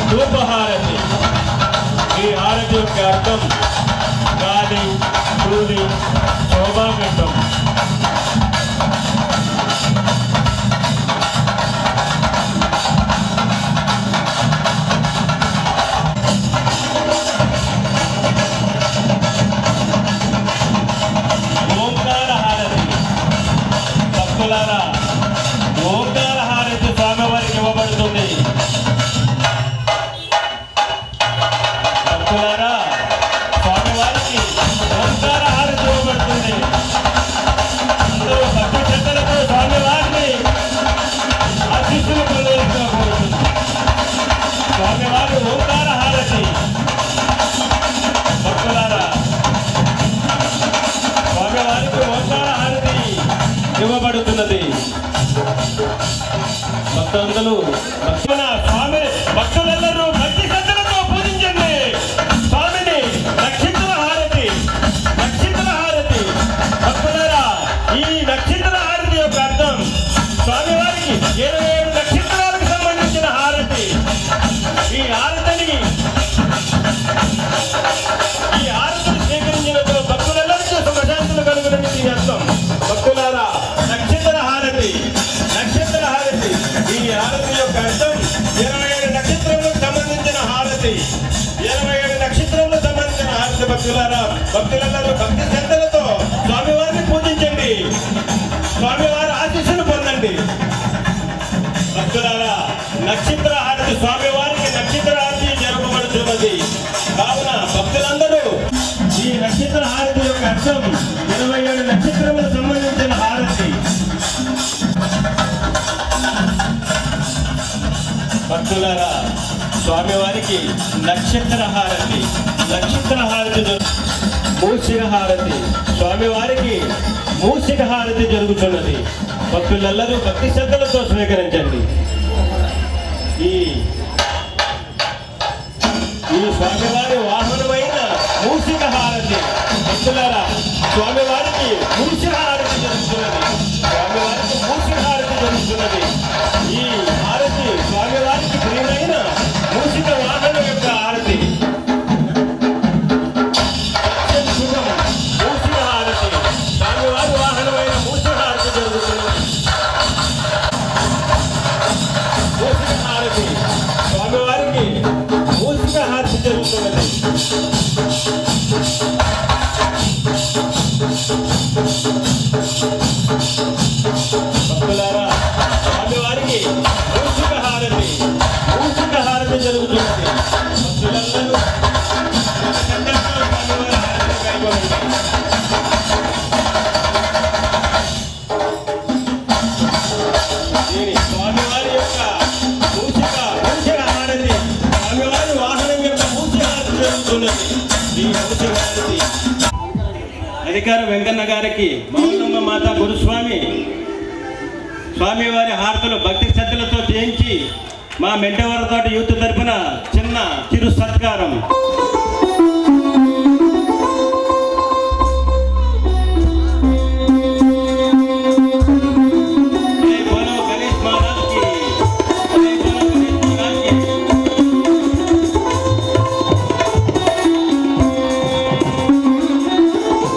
ధూపహారతి. ఈ హారతి యొక్క అర్థం గాలి, పూలి, శోభాగండం. ఓంకార హారతి. భక్తులారా, ఓంకార హారతి స్వామివారికి ఇవ్వబడుతుంది. భక్తులారా, స్వామివారికి ఓంకార హారతి ఇవ్వబడుతుంది. అందరూ భక్తి శ్రద్ధలతో స్వామివారిని ఆశీస్సులు పొందవలసిగా కోరుతుంది. స్వామివారి ఓంకార హారతి. భక్తులారా, స్వామివారికి ఓంకార హారతి ఇవ్వబడుతున్నది. భక్తులందరూ స్వామి భక్తులందరూ భక్తి శ్రద్ధలతో పూజించండి స్వామిని. నక్షత్ర హారతి, నక్షత్ర హారతి. భక్తులారా, ఈ నక్షత్ర హారతి యొక్క అర్థం స్వామివారికి 27 నక్షత్రాలకు సంబంధించిన హారతి. ఈ హారతిని స్వీకరించినప్పుడు భక్తులందరికీ సుఖశాంతులు కలుగునని దీని అర్థం. భక్తులారా, నక్షత్ర హారతి, నక్షత్ర హారతి. ఈ హారతి యొక్క అర్థం 27 నక్షత్రములకు సంబంధించిన హారతి. 27 నక్షత్రములకు సంబంధించిన హారతి. భక్తులారా, భక్తులందరూ భక్తి శ్రద్ధలతో స్వామివారిని పూజించండి. స్వామివారి ఆశీస్సులు పొందండి. భక్తులారా, నక్షత్ర హారతి, స్వామివారికి నక్షత్ర హారతి జరపబడుతున్నది. కావున భక్తులందరూ ఈ నక్షత్ర హారతి యొక్క అర్థం 27 నక్షత్రములకు సంబంధించిన హారతి. భక్తులారా, స్వామివారికి నక్షత్ర హారతి, నక్షత్ర హారతి, మూషిక హారతి. స్వామివారికి మూషిక హారతి జరుగుతున్నది. భక్తులందరూ భక్తి శ్రద్ధలతో స్వీకరించండి. ఈ స్వామివారి వాహనమైన మూషిక హారతి. భక్తులారా, స్వామివారికి మూషిక హారతి జరుగుతున్నది. స్వామివారికి మూషిక హారతి జరుగుతున్నది. ఈ హారతి స్వామివారికి ప్రియమైన మూషిక వాహనం యొక్క హారతి. మూషిక హారతి, స్వామివారి వాహనమైన మూషిక హారతి జరుగుతున్నది. మూషిక హారతి, స్వామివారికి మూషిక హారతి జరుగుతున్నది. భక్తులారా, స్వామివారికి మూషిక హారతి, మూషిక హారతి జరుగుతున్నది. భక్తులందరూ స్వామివారి హారతి కైగొనండి. స్వామివారి యొక్క మూషిక హారతి, స్వామివారి వాహనం యొక్క మూషిక హారతి జరుగుతున్నది. ఈ మూషిక హారతి అధికార వెంకన్న గారికి మౌనమ్మ మాత గురుస్వామి స్వామివారి హారతులు భక్తి శ్రద్ధలతో చేయించి మా మెంటవరతోటి యూత్ తరపున చిన్న చిరు సత్కారం.